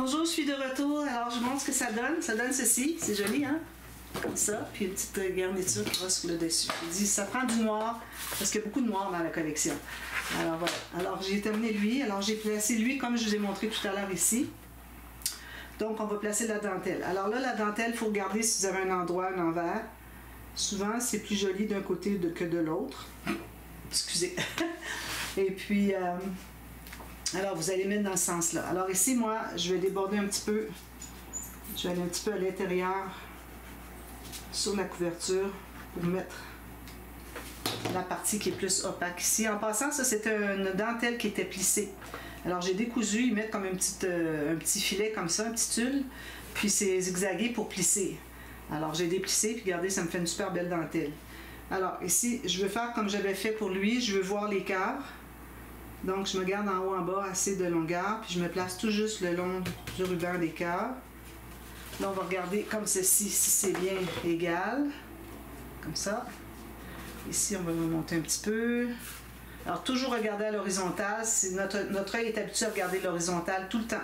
Bonjour, je suis de retour. Alors, je vous montre ce que ça donne. Ça donne ceci. C'est joli, hein? Comme ça. Puis une petite garniture qui va sur le dessus. Je dis, ça prend du noir, parce qu'il y a beaucoup de noir dans la collection. Alors, voilà. Alors, j'ai terminé lui. Alors, j'ai placé lui comme je vous ai montré tout à l'heure ici. Donc, on va placer la dentelle. Alors là, la dentelle, il faut regarder si vous avez un endroit, un envers. Souvent, c'est plus joli d'un côté que de l'autre. Excusez. Et puis, alors, vous allez mettre dans ce sens-là. Alors ici, moi, je vais déborder un petit peu. Je vais aller un petit peu à l'intérieur sur la couverture pour mettre la partie qui est plus opaque ici. En passant, ça, c'était une dentelle qui était plissée. Alors, j'ai décousu, ils mettent comme un petit filet comme ça, un petit tulle, puis c'est zigzagué pour plisser. Alors, j'ai déplissé, puis regardez, ça me fait une super belle dentelle. Alors, ici, je veux faire comme j'avais fait pour lui, je veux voir l'écart. Donc, je me garde en haut, en bas, assez de longueur, puis je me place tout juste le long du ruban d'écart. Là, on va regarder comme ceci, si c'est bien égal, comme ça. Ici, on va remonter un petit peu. Alors, toujours regarder à l'horizontale. Notre œil est habitué à regarder l'horizontale tout le temps.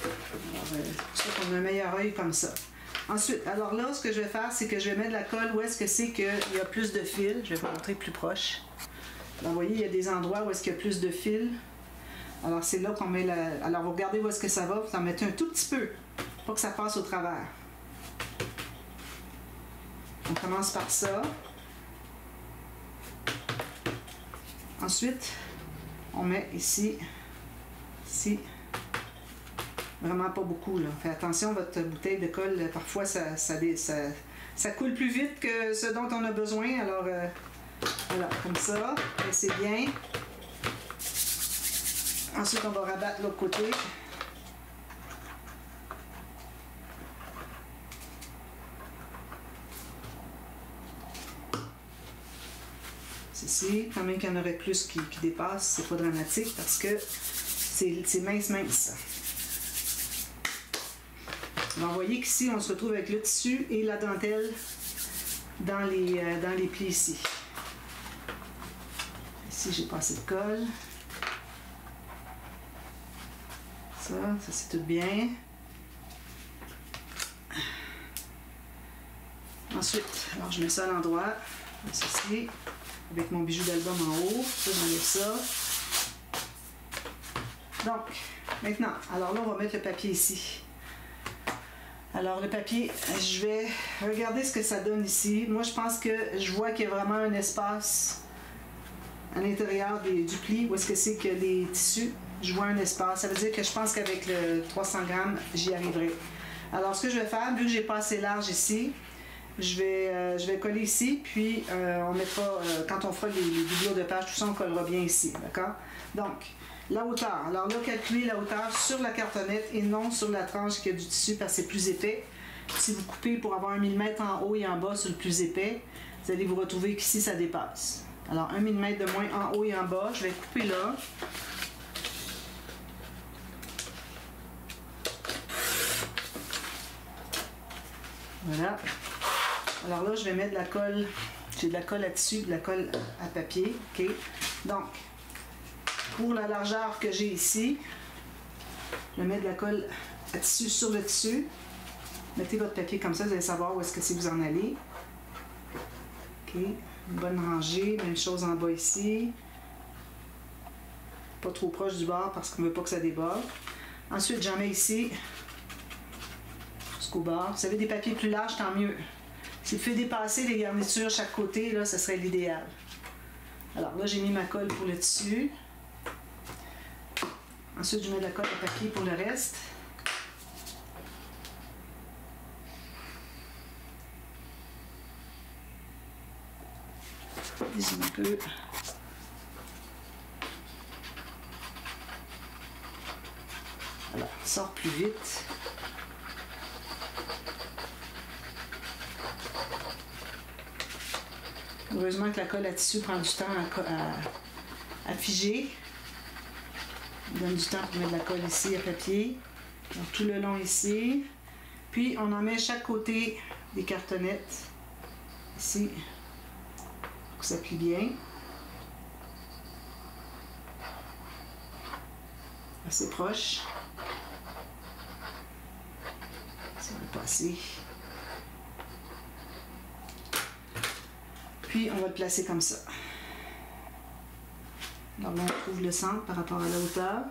C'est pour ça qu'on a un meilleur œil comme ça. Ensuite, alors là, ce que je vais faire, c'est que je vais mettre la colle où est-ce que c'est qu'il y a plus de fils. Je vais vous montrer plus proche. Alors, vous voyez, il y a des endroits où est-ce qu'il y a plus de fils. Alors, c'est là qu'on met la... Alors, vous regardez où est-ce que ça va, vous en mettez un tout petit peu, pour que ça passe au travers. On commence par ça. Ensuite, on met ici, ici. Vraiment pas beaucoup, là. Faites attention, votre bouteille de colle, parfois, ça coule plus vite que ce dont on a besoin. Alors, voilà, comme ça. C'est bien. Ensuite, on va rabattre l'autre côté. Ceci, quand même qu'il y en aurait plus qui dépassent, c'est pas dramatique parce que c'est mince. Alors, vous voyez qu'ici, on se retrouve avec le tissu et la dentelle dans les plis ici. Ici, j'ai pas assez de colle. Ça c'est tout bien. Ensuite, alors je mets ça à l'endroit, ceci, avec mon bijou d'album en haut. Ça, j'enlève ça. Donc, maintenant, alors là, on va mettre le papier ici. Alors, le papier, je vais regarder ce que ça donne ici. Moi, je pense que je vois qu'il y a vraiment un espace à l'intérieur du pli. Où est-ce que c'est que les tissus? Je vois un espace. Ça veut dire que je pense qu'avec le 300 grammes, j'y arriverai. Alors, ce que je vais faire, vu que j'ai pas assez large ici, je vais coller ici, puis on mettra, quand on fera les doublures de page, tout ça, on collera bien ici, d'accord? Donc, la hauteur. Alors là, calculez la hauteur sur la cartonnette et non sur la tranche qui a du tissu parce que c'est plus épais. Si vous coupez pour avoir 1 mm en haut et en bas sur le plus épais, vous allez vous retrouver qu'ici, ça dépasse. Alors, 1 mm de moins en haut et en bas, je vais couper là. Voilà. Alors là, je vais mettre de la colle. J'ai de la colle à tissu, de la colle à papier. OK? Donc, pour la largeur que j'ai ici, je vais mettre de la colle à tissu sur le tissu. Mettez votre papier comme ça, vous allez savoir où est-ce que c'est que vous en allez. OK? Une bonne rangée. Même chose en bas ici. Pas trop proche du bord parce qu'on ne veut pas que ça déborde. Ensuite, j'en mets ici jusqu'au bord. Vous avez des papiers plus larges, tant mieux. Si vous faites dépasser les garnitures chaque côté, là, ce serait l'idéal. Alors là, j'ai mis ma colle pour le tissu. Ensuite, je mets de la colle à papier pour le reste. Désolé un peu. Alors, on sort plus vite. Heureusement que la colle à tissu prend du temps à figer. On donne du temps pour mettre de la colle ici à papier. Donc, tout le long ici. Puis on en met chaque côté des cartonnettes. Ici. Pour que ça plie bien. Assez proche. pas assez. Puis on va le placer comme ça. Alors là, on trouve le centre par rapport à la hauteur.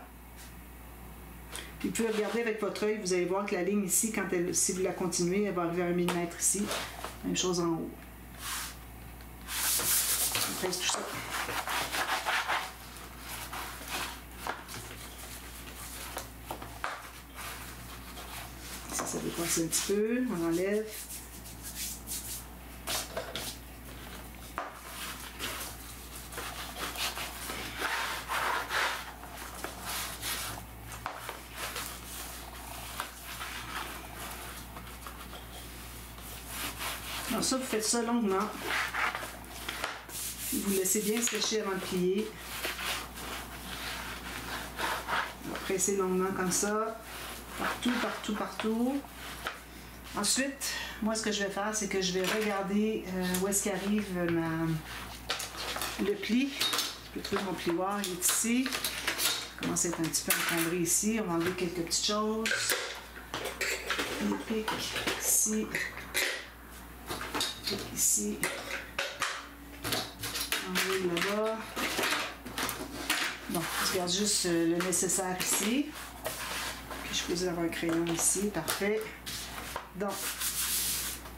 Puis vous pouvez regarder avec votre œil, vous allez voir que la ligne ici, quand elle, si vous la continuez, elle va arriver à 1 mm ici. Même chose en haut. On pèse tout ça. Ça dépasse un petit peu, on enlève. Alors ça, vous faites ça longuement. Vous le laissez bien sécher avant de plier. On va presser longuement comme ça. Partout, partout, partout. Ensuite, moi, ce que je vais faire, c'est que je vais regarder où est-ce qu'arrive le pli. Je peux trouver mon plioir, il est ici. Il commence à être un petit peu encombré ici. On va enlever quelques petites choses. Les pics ici. Pic ici. Enlever là-bas. Bon, je garde juste le nécessaire ici. Je peux avoir un crayon ici, parfait. Donc,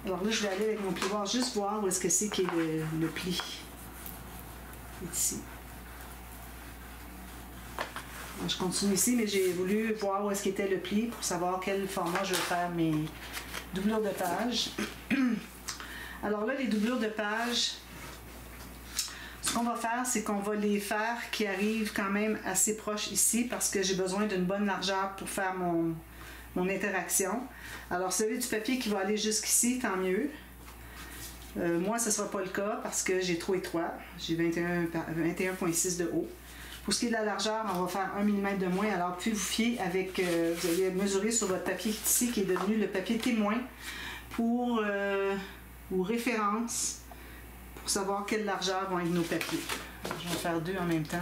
alors là, je vais aller avec mon plioir juste voir où est-ce que c'est qu'il est le pli. Ici. Alors, je continue ici, mais j'ai voulu voir où est-ce qu'était le pli pour savoir quel format je vais faire mes doublures de page. Alors là, les doublures de page, ce qu'on va faire, c'est qu'on va les faire qui arrivent quand même assez proches ici parce que j'ai besoin d'une bonne largeur pour faire mon interaction. Alors, celui du papier qui va aller jusqu'ici, tant mieux. Moi, ce ne sera pas le cas parce que j'ai trop étroit. J'ai 21,6 de haut. Pour ce qui est de la largeur, on va faire 1 mm de moins. Alors, puis vous fiez avec, vous allez mesurer sur votre papier ici qui est devenu le papier témoin pour ou référence pour savoir quelle largeur vont être nos papiers. Alors, je vais en faire 2 en même temps.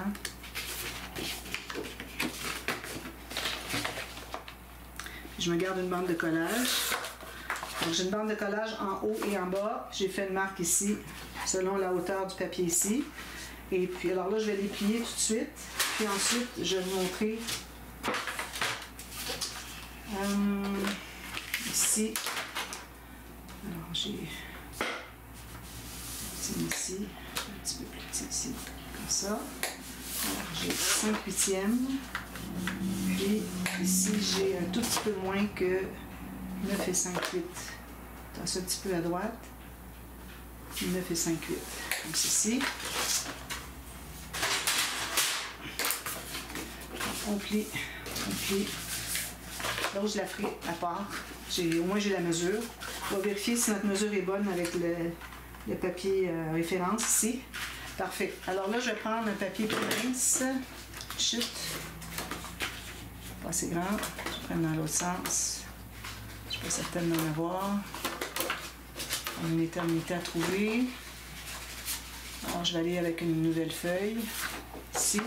Je me garde une bande de collage. J'ai une bande de collage en haut et en bas. J'ai fait une marque ici, selon la hauteur du papier ici. Et puis, alors là, je vais les plier tout de suite. Puis ensuite, je vais vous montrer ici. Alors, j'ai ici, un petit peu plus petit ici, comme ça. Alors, j'ai 5/8. Puis ici, j'ai un tout petit peu moins que 9 et 5/8. Tasse un petit peu à droite. 9 et 5/8. Comme ceci. On plie, on plie. Là, je la ferai à part. Au moins, j'ai la mesure. On va vérifier si notre mesure est bonne avec le papier référence ici. Parfait. Alors là, je vais prendre un papier plus mince. Chut. Pas assez grand. Je prends dans l'autre sens. Je ne suis pas certaine d'en avoir. On a une éternité à trouver. Alors, je vais aller avec une nouvelle feuille. Ici.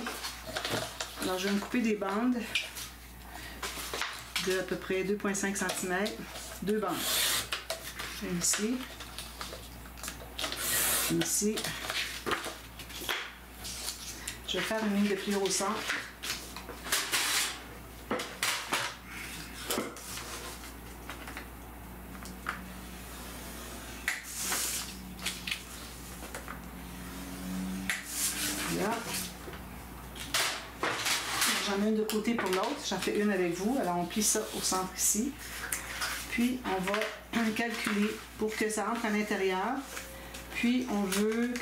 Alors, je vais me couper des bandes de à peu près 2,5 cm. 2 bandes. Une ici. Une ici. Je vais faire une ligne de pliure au centre. Là. J'en ai une de côté pour l'autre. J'en fais une avec vous. Alors, on plie ça au centre ici. Puis, on va calculer pour que ça rentre à l'intérieur. Puis, on veut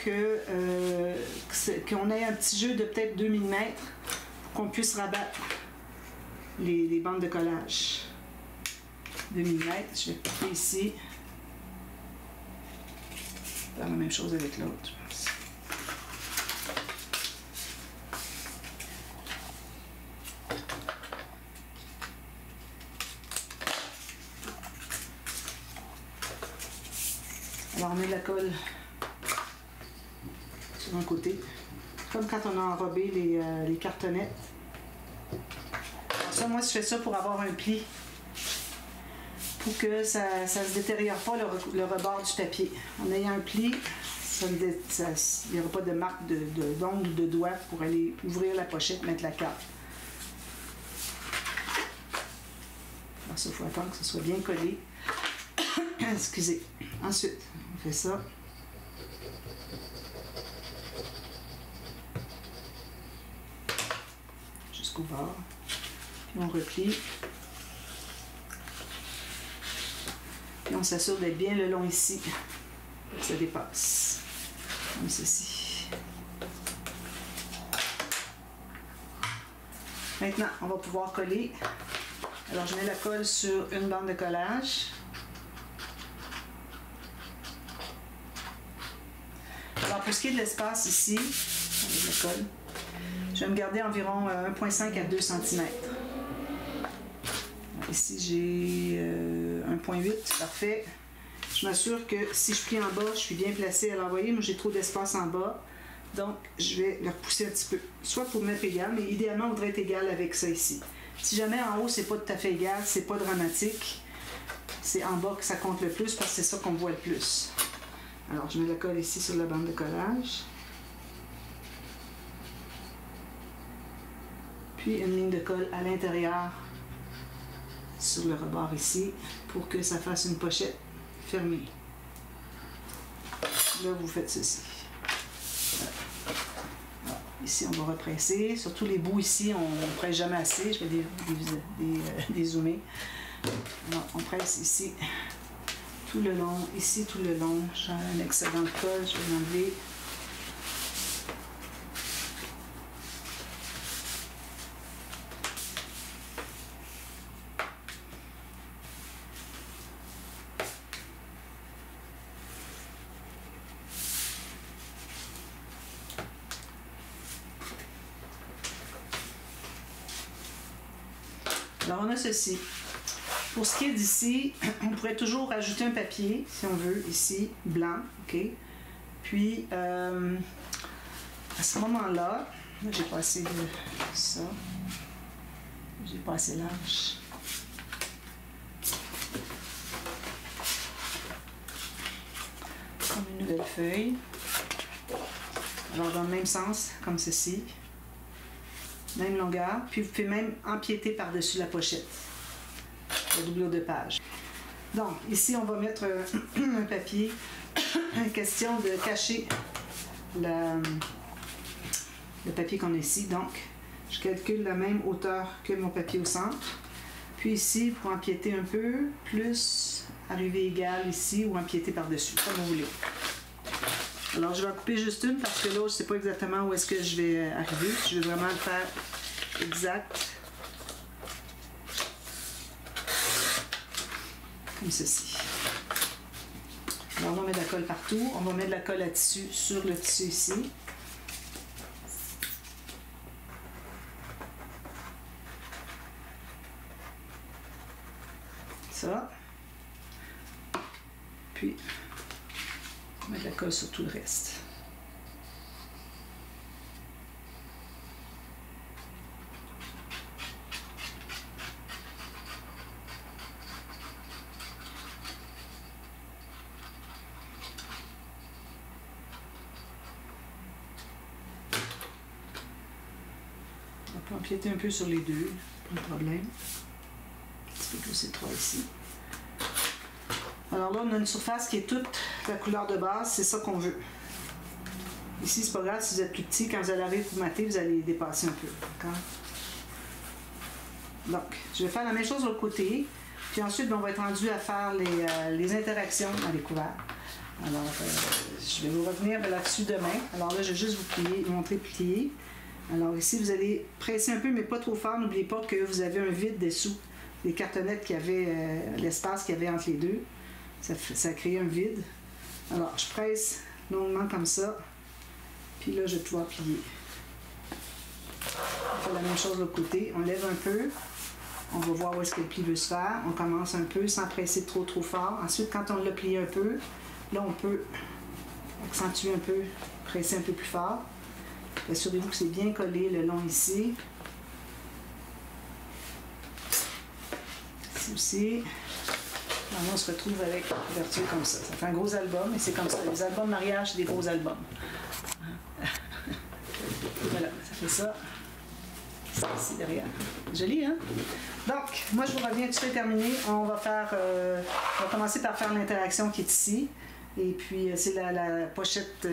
qu'on ait un petit jeu de peut-être 2 mm pour qu'on puisse rabattre les bandes de collage. 2 mm. Je vais couper ici. Faire la même chose avec l'autre, je pense. Alors, on met de la colle sur un côté, comme quand on a enrobé les cartonnettes. Alors ça, moi, je fais ça pour avoir un pli pour que ça ne se détériore pas le rebord du papier. En ayant un pli, il n'y aura pas de marque d'ongle ou de doigt pour aller ouvrir la pochette, mettre la carte. Alors ça, il faut attendre que ce soit bien collé. Excusez. Ensuite, on fait ça. Jusqu'au bord. Puis on replie. Puis on s'assure d'être bien le long ici, pour que ça dépasse. Comme ceci. Maintenant, on va pouvoir coller. Alors, je mets la colle sur une bande de collage. Alors, pour ce qui est de l'espace ici, avec la colle, je vais me garder environ 1,5 à 2 cm. Ici, j'ai 1,8, parfait. Je m'assure que si je plie en bas, je suis bien placée. Alors, vous voyez, moi, j'ai trop d'espace en bas. Donc, je vais le repousser un petit peu. Soit pour mettre égal, mais idéalement, on voudrait être égal avec ça ici. Si jamais en haut, c'est pas tout à fait égal, c'est pas dramatique. C'est en bas que ça compte le plus parce que c'est ça qu'on voit le plus. Alors, je mets la colle ici sur la bande de collage. Puis, une ligne de colle à l'intérieur sur le rebord ici pour que ça fasse une pochette fermée. Là, vous faites ceci. Voilà. Ici, on va represser. Surtout les bouts ici, on ne presse jamais assez. Je vais dézoomer. Alors, on presse ici tout le long. Ici, tout le long. J'ai un excédent de colle. Je vais l'enlever. Alors, on a ceci. Pour ce qui est d'ici, on pourrait toujours rajouter un papier, si on veut, ici, blanc, OK? Puis, à ce moment-là, j'ai pas assez de ça. J'ai pas assez large. Comme une nouvelle feuille. Alors, dans le même sens, comme ceci. Même longueur, puis vous pouvez même empiéter par-dessus la pochette, la doublure de page. Donc, ici, on va mettre un papier, question de cacher le papier qu'on a ici. Donc, je calcule la même hauteur que mon papier au centre. Puis ici, pour empiéter un peu, plus arriver égal ici ou empiéter par-dessus, comme vous voulez. Alors, je vais en couper juste une parce que là, je ne sais pas exactement où est-ce que je vais arriver. Je vais vraiment le faire exact. Comme ceci. Alors, on va mettre de la colle partout. On va mettre de la colle à tissu sur le tissu ici. Ça. Puis, on va mettre de la colle sur tout le reste. On peut empiéter un peu sur les deux, pas de problème. Un petit peu plus étroit ici. Alors là, on a une surface qui est toute la couleur de base, c'est ça qu'on veut. Ici, c'est pas grave si vous êtes plus petit, quand vous allez arriver pour mater, vous allez dépasser un peu. D'accord? Donc, je vais faire la même chose de l'autre côté. Puis ensuite, on va être rendu à faire les interactions dans les couverts. Alors, je vais vous revenir là-dessus demain. Alors là, je vais juste vous montrer plier. Alors ici, vous allez presser un peu, mais pas trop fort. N'oubliez pas que vous avez un vide dessous. Les cartonnettes qui avaient l'espace qu'il y avait entre les deux. Ça crée un vide. Alors, je presse longuement comme ça. Puis là, je vais pouvoir plier. On fait la même chose de l'autre côté. On lève un peu. On va voir où est-ce que le pli veut se faire. On commence un peu sans presser trop fort. Ensuite, quand on l'a plié un peu, là, on peut accentuer un peu, presser un peu plus fort. Assurez-vous que c'est bien collé le long ici. Ici aussi. Alors, on se retrouve avec une couverture comme ça. Ça fait un gros album et c'est comme ça. Les albums mariage, c'est des gros albums. Voilà, ça fait ça. C'est ici derrière. Joli, hein? Donc, moi, je vous reviens, tout est terminé. On va commencer par faire l'interaction qui est ici. Et puis, c'est la pochette,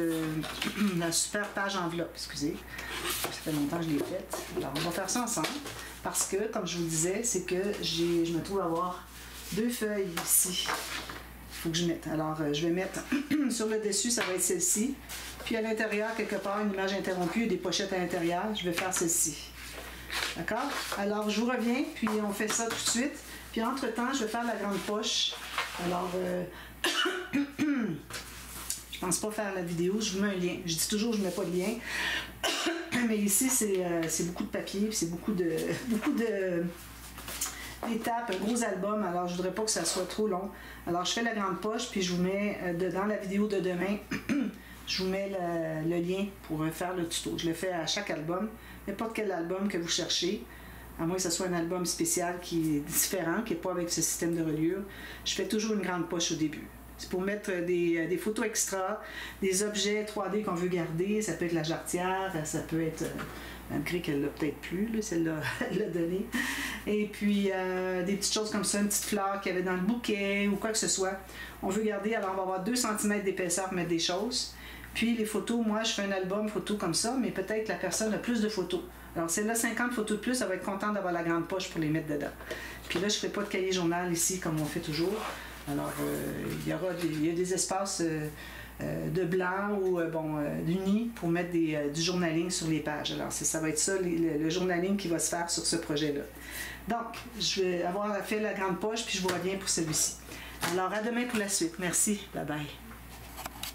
la super page enveloppe, excusez. Ça fait longtemps que je l'ai faite. Alors, on va faire ça ensemble. Parce que, comme je vous le disais, c'est que je me trouve avoir 2 feuilles ici. Il faut que je mette. Alors, je vais mettre sur le dessus, ça va être celle-ci. Puis à l'intérieur, quelque part, une image interrompue et des pochettes à l'intérieur. Je vais faire celle-ci. D'accord? Alors, je vous reviens, puis on fait ça tout de suite. Puis entre-temps, je vais faire la grande poche. Alors, je pense pas faire la vidéo, je vous mets un lien. Je dis toujours, je ne mets pas de lien. Mais ici, c'est beaucoup de papier, puis c'est beaucoup d'étapes, un gros album. Alors, je voudrais pas que ça soit trop long. Alors, je fais la grande poche, puis je vous mets dans la vidéo de demain, je vous mets le lien pour faire le tuto. Je le fais à chaque album. N'importe quel album que vous cherchez, à moins que ce soit un album spécial qui est différent, qui n'est pas avec ce système de reliure, je fais toujours une grande poche au début. C'est pour mettre des photos extra, des objets 3D qu'on veut garder. Ça peut être la jarretière, ça peut être, malgré qu'elle l'a peut-être plus, là, celle-là, elle l'a donné. Et puis, des petites choses comme ça, une petite fleur qu'il y avait dans le bouquet ou quoi que ce soit. On veut garder, alors on va avoir 2 cm d'épaisseur pour mettre des choses. Puis les photos, moi, je fais un album photo comme ça, mais peut-être que la personne a plus de photos. Alors, celle-là, 50 photos de plus, elle va être contente d'avoir la grande poche pour les mettre dedans. Puis là, je ne fais pas de cahier journal ici, comme on fait toujours. Alors, il y a des espaces de blanc ou d'unis pour mettre du journaling sur les pages. Alors, ça va être ça, le journaling qui va se faire sur ce projet-là. Donc, je vais avoir fait la grande poche, puis je vous reviens pour celui-ci. Alors, à demain pour la suite. Merci. Bye bye.